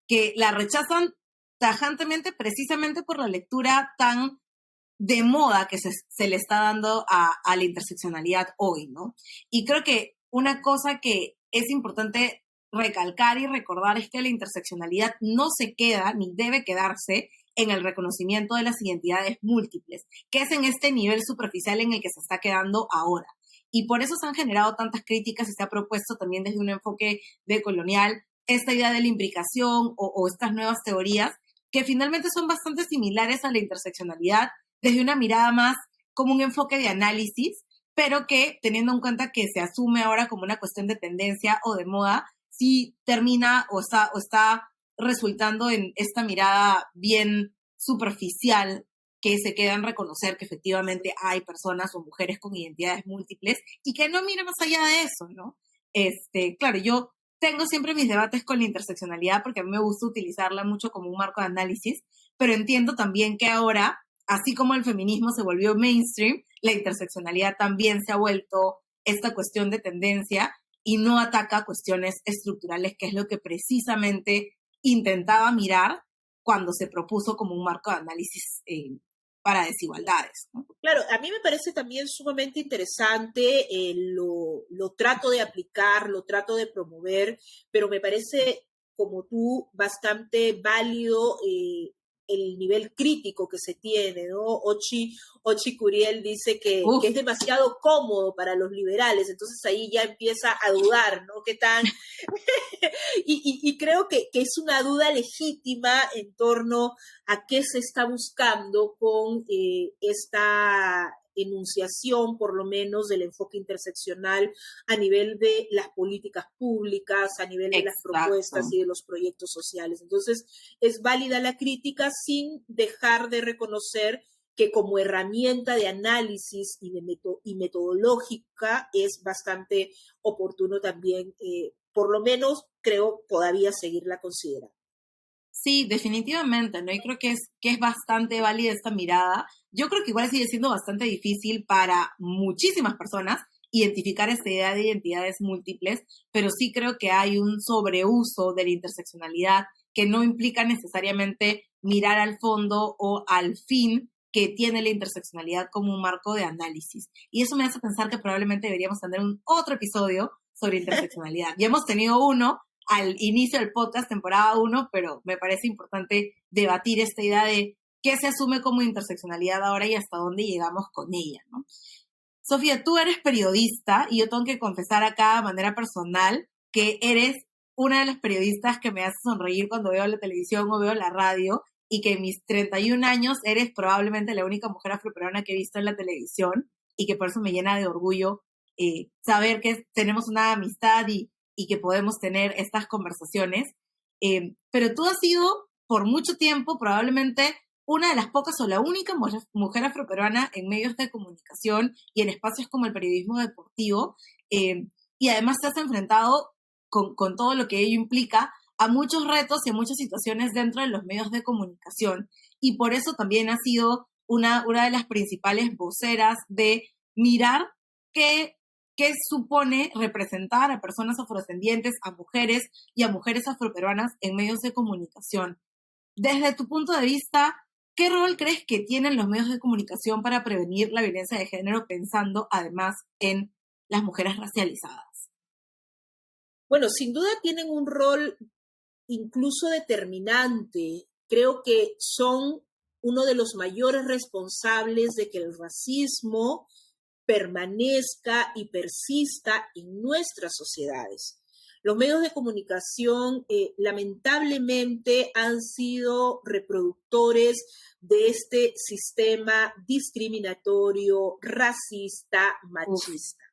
que la rechazan tajantemente precisamente por la lectura tan de moda que se le está dando a la interseccionalidad hoy, ¿no? Y creo que una cosa que es importante recalcar y recordar es que la interseccionalidad no se queda ni debe quedarse en el reconocimiento de las identidades múltiples, que es en este nivel superficial en el que se está quedando ahora. Y por eso se han generado tantas críticas y se ha propuesto también desde un enfoque decolonial esta idea de la imbricación o estas nuevas teorías que finalmente son bastante similares a la interseccionalidad desde una mirada más como un enfoque de análisis, pero que teniendo en cuenta que se asume ahora como una cuestión de tendencia o de moda, sí termina o está resultando en esta mirada bien superficial que se queda en reconocer que efectivamente hay personas o mujeres con identidades múltiples y que no mira más allá de eso, ¿no? Claro, yo tengo siempre mis debates con la interseccionalidad porque a mí me gusta utilizarla mucho como un marco de análisis, pero entiendo también que ahora, así como el feminismo se volvió mainstream, la interseccionalidad también se ha vuelto esta cuestión de tendencia y no ataca cuestiones estructurales, que es lo que precisamente intentaba mirar cuando se propuso como un marco de análisis para desigualdades, ¿no? Claro, a mí me parece también sumamente interesante, lo trato de aplicar, lo trato de promover, pero me parece, como tú, bastante válido el nivel crítico que se tiene, ¿no? Ochi Curiel dice que es demasiado cómodo para los liberales, entonces ahí ya empieza a dudar, ¿no? ¿Qué tan? y creo que es una duda legítima en torno a qué se está buscando con esta enunciación, por lo menos, del enfoque interseccional a nivel de las políticas públicas, a nivel de las propuestas y de los proyectos sociales. Entonces, es válida la crítica sin dejar de reconocer que como herramienta de análisis y metodológica es bastante oportuno también, por lo menos creo, todavía seguirla considerando. Sí, definitivamente, ¿no? Y creo que es bastante válida esta mirada. Yo creo que igual sigue siendo bastante difícil para muchísimas personas identificar esta idea de identidades múltiples, pero sí creo que hay un sobreuso de la interseccionalidad que no implica necesariamente mirar al fondo o al fin que tiene la interseccionalidad como un marco de análisis. Y eso me hace pensar que probablemente deberíamos tener otro episodio sobre interseccionalidad. Ya hemos tenido uno al inicio del podcast, temporada 1, pero me parece importante debatir esta idea de qué se asume como interseccionalidad ahora y hasta dónde llegamos con ella, ¿no? Sofía, tú eres periodista y yo tengo que confesar acá de manera personal que eres una de las periodistas que me hace sonreír cuando veo la televisión o veo la radio, y que en mis 31 años eres probablemente la única mujer afroperuana que he visto en la televisión, y que por eso me llena de orgullo saber que tenemos una amistad y que podemos tener estas conversaciones. Pero tú has sido por mucho tiempo probablemente una de las pocas o la única mujer afroperuana en medios de comunicación y en espacios como el periodismo deportivo, y además te has enfrentado con todo lo que ello implica a muchos retos y a muchas situaciones dentro de los medios de comunicación, y por eso también has sido una de las principales voceras de mirar qué supone representar a personas afrodescendientes, a mujeres y a mujeres afroperuanas en medios de comunicación. Desde tu punto de vista, ¿qué rol crees que tienen los medios de comunicación para prevenir la violencia de género, pensando además en las mujeres racializadas? Bueno, sin duda tienen un rol incluso determinante. Creo que son uno de los mayores responsables de que el racismo permanezca y persista en nuestras sociedades. Los medios de comunicación lamentablemente han sido reproductores de este sistema discriminatorio, racista, machista.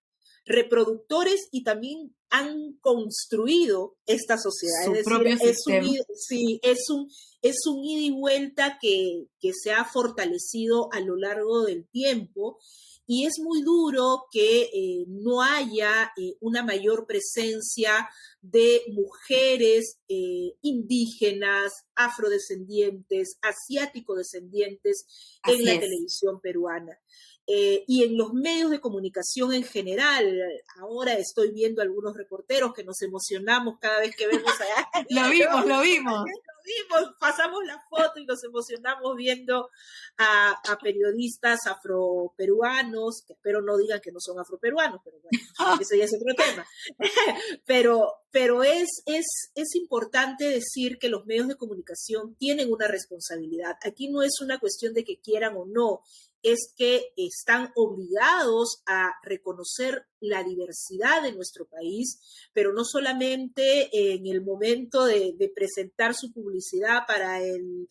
Reproductores, y también han construido esta sociedad. Su es propio decir, sistema. Es un ida y vuelta que se ha fortalecido a lo largo del tiempo, y es muy duro que no haya una mayor presencia de mujeres indígenas, afrodescendientes, asiático-descendientes en la televisión peruana. Y en los medios de comunicación en general. Ahora estoy viendo algunos reporteros que nos emocionamos cada vez que vemos a... Lo vimos. Pasamos la foto y nos emocionamos viendo a periodistas afroperuanos, que espero no digan que no son afroperuanos, pero bueno, ese ya es otro tema. pero es importante decir que los medios de comunicación tienen una responsabilidad. Aquí no es una cuestión de que quieran o no, es que están obligados a reconocer la diversidad de nuestro país, pero no solamente en el momento de presentar su publicidad para el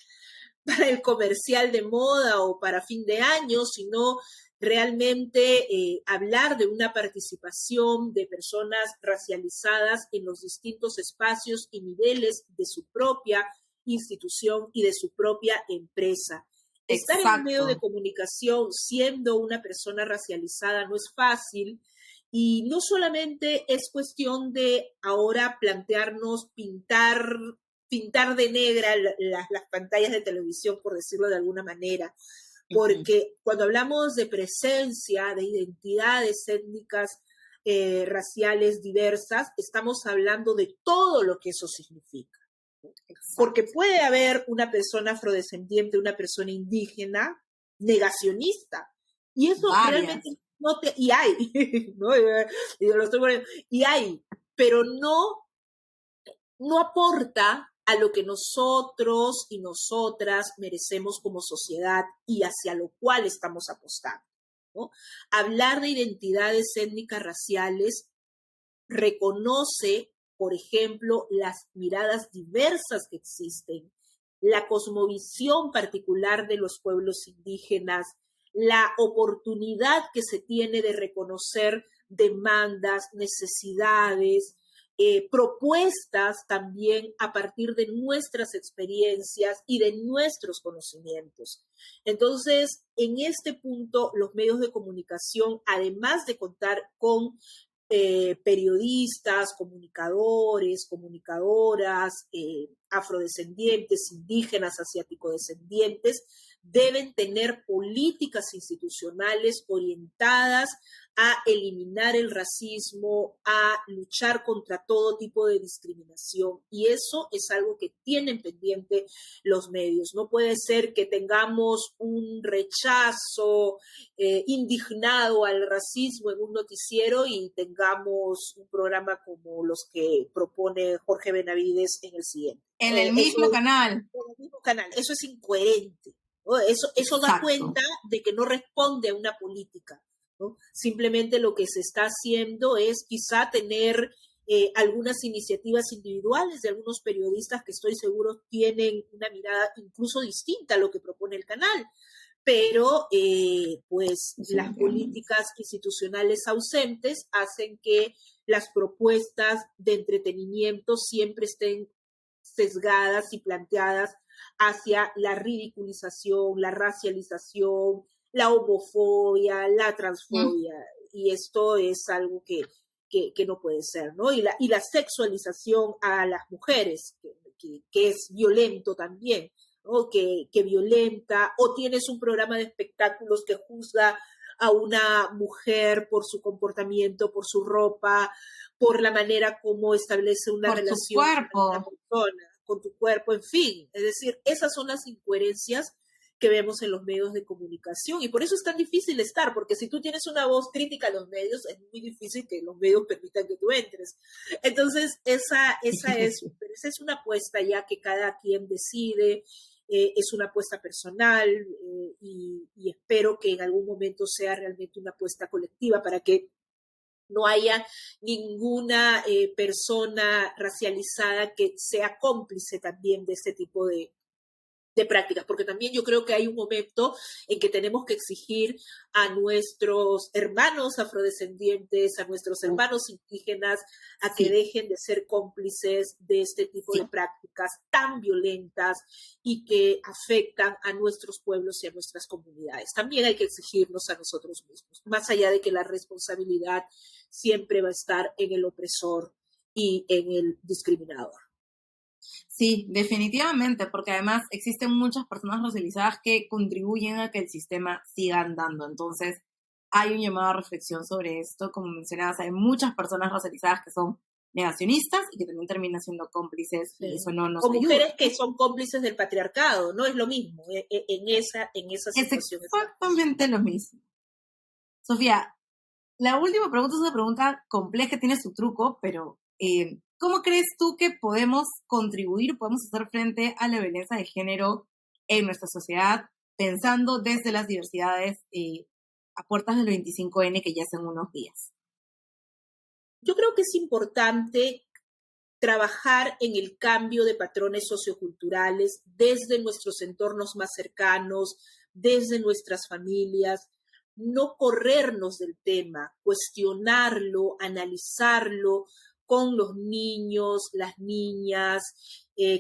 comercial de moda o para fin de año, sino realmente hablar de una participación de personas racializadas en los distintos espacios y niveles de su propia institución y de su propia empresa. Estar en un medio de comunicación siendo una persona racializada no es fácil, y no solamente es cuestión de ahora plantearnos pintar de negra las pantallas de televisión, por decirlo de alguna manera, porque cuando hablamos de presencia, de identidades étnicas raciales diversas, estamos hablando de todo lo que eso significa. Exacto. Porque puede haber una persona afrodescendiente, una persona indígena, negacionista, y eso realmente no te... Y hay, ¿no? Y hay, pero no aporta a lo que nosotros y nosotras merecemos como sociedad y hacia lo cual estamos apostando, ¿no? Hablar de identidades étnicas raciales reconoce, por ejemplo, las miradas diversas que existen, la cosmovisión particular de los pueblos indígenas, la oportunidad que se tiene de reconocer demandas, necesidades, propuestas también a partir de nuestras experiencias y de nuestros conocimientos. Entonces, en este punto, los medios de comunicación, además de contar con periodistas, comunicadores, comunicadoras, afrodescendientes, indígenas, asiático-descendientes, deben tener políticas institucionales orientadas a eliminar el racismo, a luchar contra todo tipo de discriminación. Y eso es algo que tienen pendiente los medios. No puede ser que tengamos un rechazo indignado al racismo en un noticiero y tengamos un programa como los que propone Jorge Benavides en el siguiente. En el mismo canal. En el mismo canal. Eso es incoherente, ¿no? Eso da cuenta de que no responde a una política, ¿no? Simplemente lo que se está haciendo es quizá tener algunas iniciativas individuales de algunos periodistas que estoy seguro tienen una mirada incluso distinta a lo que propone el canal, pero pues las políticas institucionales ausentes hacen que las propuestas de entretenimiento siempre estén sesgadas y planteadas hacia la ridiculización, la racialización, la homofobia, la transfobia, y esto es algo que no puede ser, ¿no? Y la sexualización a las mujeres, que es violento también, ¿no? Que violenta, o tienes un programa de espectáculos que juzga a una mujer por su comportamiento, por su ropa, por la manera como establece una relación con una persona, con tu cuerpo, en fin. Es decir, esas son las incoherencias que vemos en los medios de comunicación, y por eso es tan difícil estar, porque si tú tienes una voz crítica a los medios, es muy difícil que los medios permitan que tú entres. Entonces, esa es una apuesta ya que cada quien decide, es una apuesta personal, y espero que en algún momento sea realmente una apuesta colectiva para que no haya ninguna persona racializada que sea cómplice también de este tipo de prácticas, porque también yo creo que hay un momento en que tenemos que exigir a nuestros hermanos afrodescendientes, a nuestros hermanos indígenas, a que dejen de ser cómplices de este tipo de prácticas tan violentas y que afectan a nuestros pueblos y a nuestras comunidades. También hay que exigirnos a nosotros mismos, más allá de que la responsabilidad siempre va a estar en el opresor y en el discriminador. Sí, definitivamente, porque además existen muchas personas racializadas que contribuyen a que el sistema siga andando. Entonces, hay un llamado a reflexión sobre esto. Como mencionabas, hay muchas personas racializadas que son negacionistas y que también terminan siendo cómplices, y eso no nos ayuda. O mujeres que son cómplices del patriarcado, no es lo mismo en esa situación. Es exactamente lo mismo. Sofía, la última pregunta es una pregunta compleja, tiene su truco, pero ¿cómo crees tú que podemos contribuir, podemos hacer frente a la violencia de género en nuestra sociedad, pensando desde las diversidades a puertas del 25N, que ya es en unos días? Yo creo que es importante trabajar en el cambio de patrones socioculturales desde nuestros entornos más cercanos, desde nuestras familias, no corrernos del tema, cuestionarlo, analizarlo con los niños, las niñas,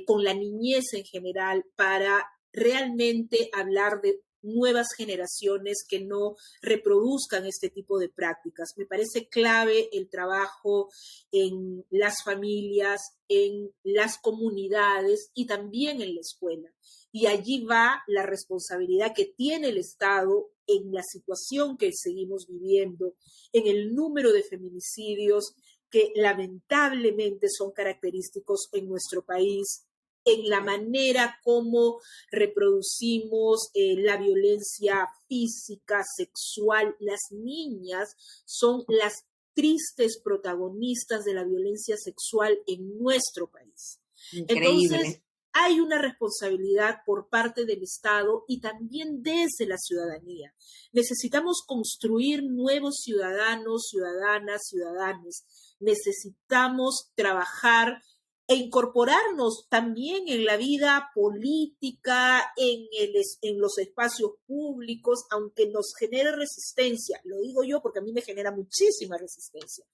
con la niñez en general, para realmente hablar de nuevas generaciones que no reproduzcan este tipo de prácticas. Me parece clave el trabajo en las familias, en las comunidades y también en la escuela. Y allí va la responsabilidad que tiene el Estado en la situación que seguimos viviendo, en el número de feminicidios que lamentablemente son característicos en nuestro país, en la manera como reproducimos la violencia física, sexual. Las niñas son las tristes protagonistas de la violencia sexual en nuestro país. Increíble. Entonces, hay una responsabilidad por parte del Estado y también desde la ciudadanía. Necesitamos construir nuevos ciudadanos, ciudadanas, ciudadanos. Necesitamos trabajar e incorporarnos también en la vida política, en los espacios públicos, aunque nos genere resistencia. Lo digo yo porque a mí me genera muchísima resistencia,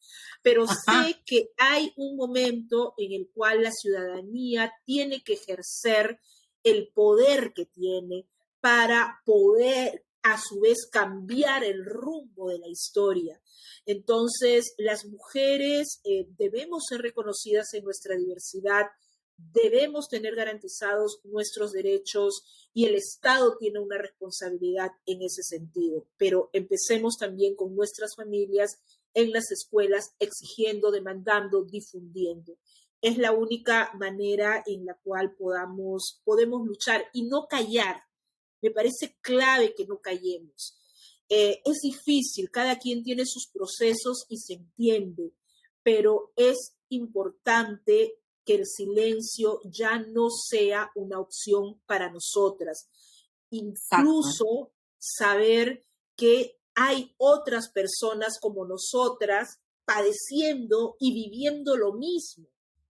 pero sé que hay un momento en el cual la ciudadanía tiene que ejercer el poder que tiene para poder a su vez cambiar el rumbo de la historia. Entonces, las mujeres debemos ser reconocidas en nuestra diversidad, debemos tener garantizados nuestros derechos y el Estado tiene una responsabilidad en ese sentido. Pero empecemos también con nuestras familias en las escuelas, exigiendo, demandando, difundiendo. Es la única manera en la cual podemos luchar y no callar. Me parece clave que no callemos. Es difícil, cada quien tiene sus procesos y se entiende, pero es importante que el silencio ya no sea una opción para nosotras. Incluso saber que hay otras personas como nosotras padeciendo y viviendo lo mismo.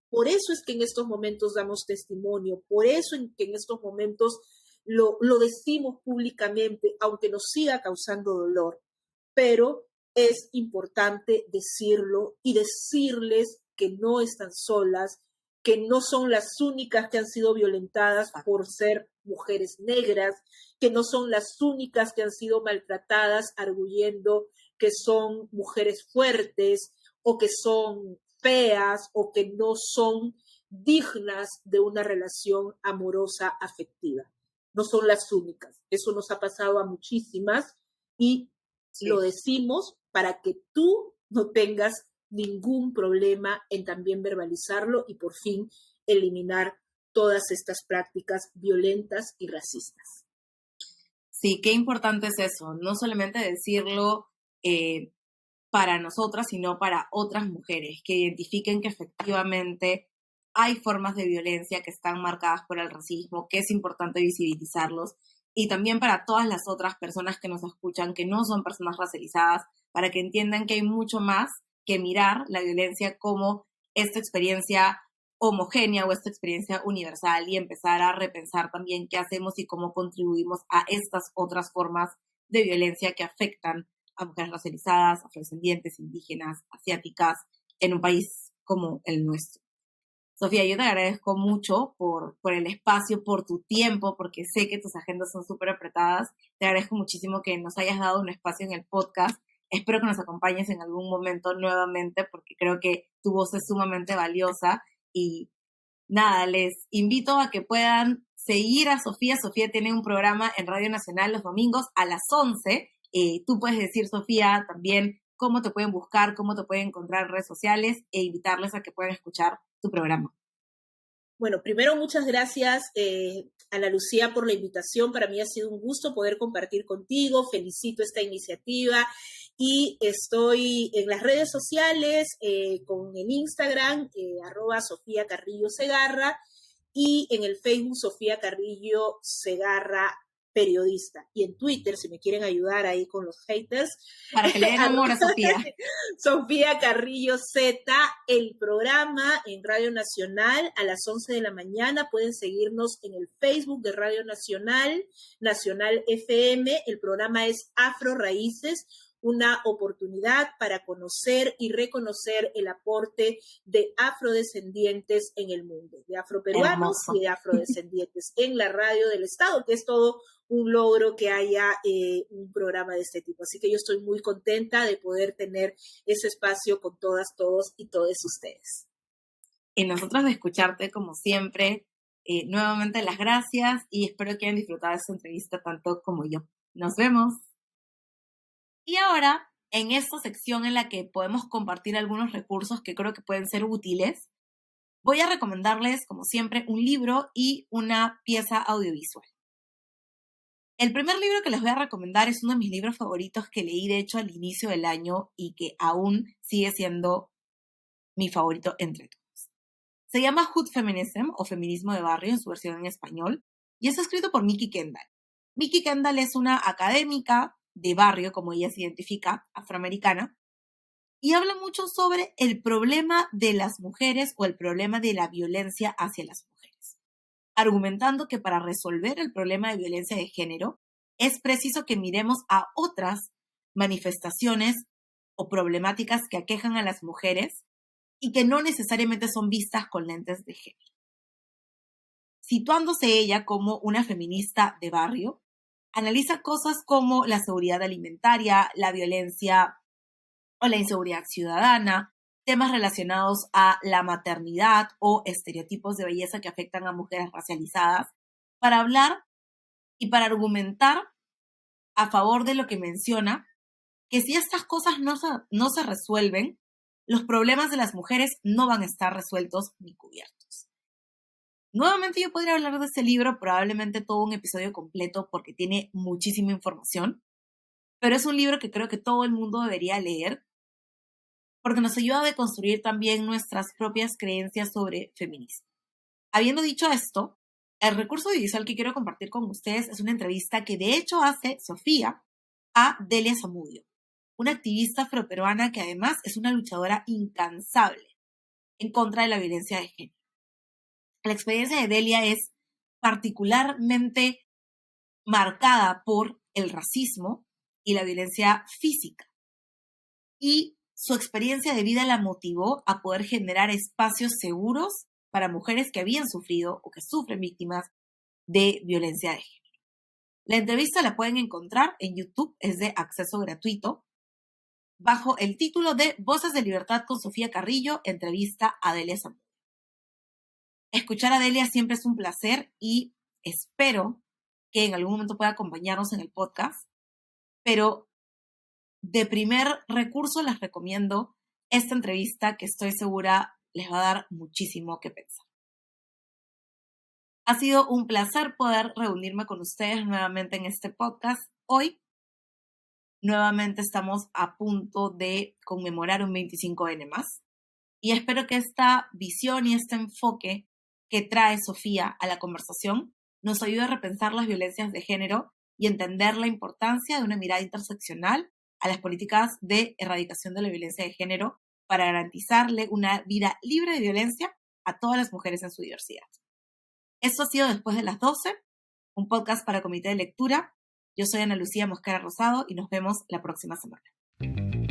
Por eso es que en estos momentos damos testimonio, por eso es que en estos momentos lo decimos públicamente, aunque nos siga causando dolor, pero es importante decirlo y decirles que no están solas, que no son las únicas que han sido violentadas por ser mujeres negras, que no son las únicas que han sido maltratadas arguyendo que son mujeres fuertes o que son feas o que no son dignas de una relación amorosa afectiva. No son las únicas. Eso nos ha pasado a muchísimas y lo decimos para que tú no tengas ningún problema en también verbalizarlo y por fin eliminar todas estas prácticas violentas y racistas. Sí, qué importante es eso, no solamente decirlo para nosotras, sino para otras mujeres, que identifiquen que efectivamente hay formas de violencia que están marcadas por el racismo, que es importante visibilizarlos, y también para todas las otras personas que nos escuchan, que no son personas racializadas, para que entiendan que hay mucho más que mirar la violencia como esta experiencia homogénea o esta experiencia universal y empezar a repensar también qué hacemos y cómo contribuimos a estas otras formas de violencia que afectan a mujeres racializadas, afrodescendientes, indígenas, asiáticas, en un país como el nuestro. Sofía, yo te agradezco mucho por el espacio, por tu tiempo, porque sé que tus agendas son súper apretadas. Te agradezco muchísimo que nos hayas dado un espacio en el podcast. Espero que nos acompañes en algún momento nuevamente, porque creo que tu voz es sumamente valiosa. Y nada, les invito a que puedan seguir a Sofía. Sofía tiene un programa en Radio Nacional los domingos a las 11. Tú puedes decir, Sofía, también cómo te pueden buscar, cómo te pueden encontrar en redes sociales e invitarles a que puedan escuchar tu programa. Bueno, primero muchas gracias Ana Lucía por la invitación. Para mí ha sido un gusto poder compartir contigo. Felicito esta iniciativa y estoy en las redes sociales con el Instagram @Sofía Carrillo Segarra y en el Facebook Sofía Carrillo Segarra periodista. Y en Twitter, si me quieren ayudar ahí con los haters. Para que le den amor a Sofía. Sofía Carrillo Z, el programa en Radio Nacional a las 11 de la mañana. Pueden seguirnos en el Facebook de Radio Nacional, Nacional FM. El programa es Afro Raíces, una oportunidad para conocer y reconocer el aporte de afrodescendientes en el mundo, de afroperuanos Hermoso. y de afrodescendientes en la radio del Estado, que es todo un logro que haya un programa de este tipo. Así que yo estoy muy contenta de poder tener ese espacio con todas, todos y todos ustedes. Y nosotros de escucharte como siempre. Nuevamente las gracias y espero que hayan disfrutado de esta entrevista tanto como yo. Nos vemos. Y ahora, en esta sección en la que podemos compartir algunos recursos que creo que pueden ser útiles, voy a recomendarles, como siempre, un libro y una pieza audiovisual. El primer libro que les voy a recomendar es uno de mis libros favoritos que leí, de hecho, al inicio del año y que aún sigue siendo mi favorito entre todos. Se llama Hood Feminism o Feminismo de Barrio en su versión en español y es escrito por Mikki Kendall. Mikki Kendall es una académica de barrio, como ella se identifica, afroamericana, y habla mucho sobre el problema de las mujeres o el problema de la violencia hacia las mujeres, argumentando que para resolver el problema de violencia de género es preciso que miremos a otras manifestaciones o problemáticas que aquejan a las mujeres y que no necesariamente son vistas con lentes de género. Situándose ella como una feminista de barrio, analiza cosas como la seguridad alimentaria, la violencia o la inseguridad ciudadana, temas relacionados a la maternidad o estereotipos de belleza que afectan a mujeres racializadas, para hablar y para argumentar a favor de lo que menciona, que si estas cosas no se resuelven, los problemas de las mujeres no van a estar resueltos ni cubiertos. Nuevamente yo podría hablar de este libro, probablemente todo un episodio completo porque tiene muchísima información, pero es un libro que creo que todo el mundo debería leer porque nos ayuda a deconstruir también nuestras propias creencias sobre feminismo. Habiendo dicho esto, el recurso audiovisual que quiero compartir con ustedes es una entrevista que de hecho hace Sofía a Delia Zamudio, una activista afroperuana que además es una luchadora incansable en contra de la violencia de género. La experiencia de Delia es particularmente marcada por el racismo y la violencia física. Y su experiencia de vida la motivó a poder generar espacios seguros para mujeres que habían sufrido o que sufren víctimas de violencia de género. La entrevista la pueden encontrar en YouTube, es de acceso gratuito, bajo el título de Voces de Libertad con Sofía Carrillo, entrevista a Delia Zamudio. Escuchar a Delia siempre es un placer y espero que en algún momento pueda acompañarnos en el podcast, pero de primer recurso les recomiendo esta entrevista que estoy segura les va a dar muchísimo que pensar. Ha sido un placer poder reunirme con ustedes nuevamente en este podcast. Hoy nuevamente estamos a punto de conmemorar un 25N más y espero que esta visión y este enfoque que trae Sofía a la conversación nos ayude a repensar las violencias de género y entender la importancia de una mirada interseccional a las políticas de erradicación de la violencia de género para garantizarle una vida libre de violencia a todas las mujeres en su diversidad. Esto ha sido Después de las 12, un podcast para Comité de Lectura. Yo soy Ana Lucía Mosquera Rosado y nos vemos la próxima semana.